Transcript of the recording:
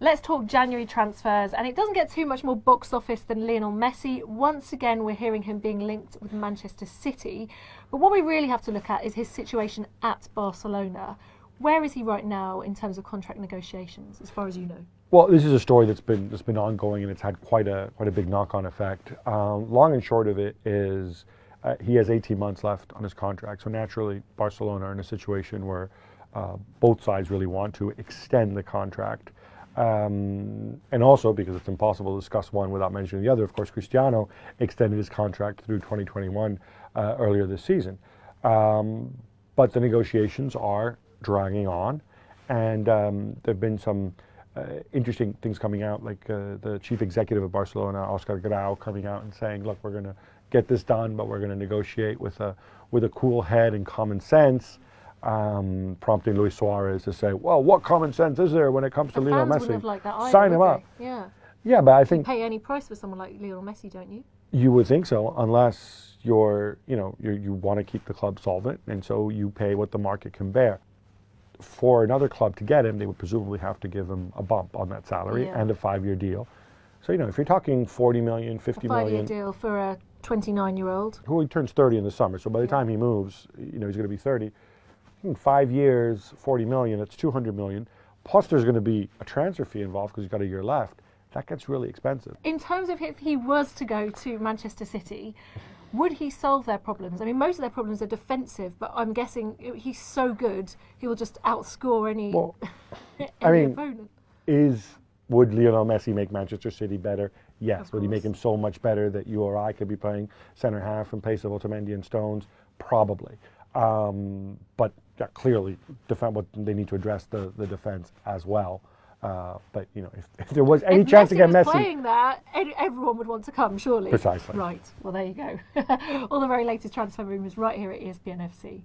Let's talk January transfers, and it doesn't get too much more box office than Lionel Messi. Once again, we're hearing him being linked with Manchester City. But what we really have to look at is his situation at Barcelona. Where is he right now in terms of contract negotiations, as far as you know? Well, this is a story that's been ongoing, and it's had quite a big knock-on effect. Long and short of it is he has 18 months left on his contract. So naturally, Barcelona are in a situation where both sides really want to extend the contract. And also, because it's impossible to discuss one without mentioning the other, of course, Cristiano extended his contract through 2021 earlier this season. But the negotiations are dragging on, and there have been some interesting things coming out, like the chief executive of Barcelona, Oscar Grau, coming out and saying, look, we're going to get this done, but we're going to negotiate with a cool head and common sense. Prompting Luis Suarez to say, well, what common sense is there when it comes to Lionel Messi? Have liked that either, sign him up. Yeah. Yeah, but I think you pay any price for someone like Lionel Messi, don't you? You would think so, unless you want to keep the club solvent, and so you pay what the market can bear. For another club to get him, they would presumably have to give him a bump on that salary and a 5-year deal. So, if you're talking 40 million, 50 million. 5-year deal for a 29-year-old. Who he turns 30 in the summer, so by the time he moves, he's going to be 30. In 5 years, 40 million, that's 200 million. Plus there's going to be a transfer fee involved because he's got a year left. That gets really expensive. In terms of if he was to go to Manchester City, would he solve their problems? I mean, most of their problems are defensive, but I'm guessing he's so good, he will just outscore any, opponent. Would Lionel Messi make Manchester City better? Yes. Would he make him so much better that you or I could be playing centre half in place of Otamendi and Stones? Probably. But clearly, they need to address the defense as well. But if there was any chance to get Messi playing that, everyone would want to come, surely. Precisely. Right. Well, there you go. All the very latest transfer rumours right here at ESPN FC.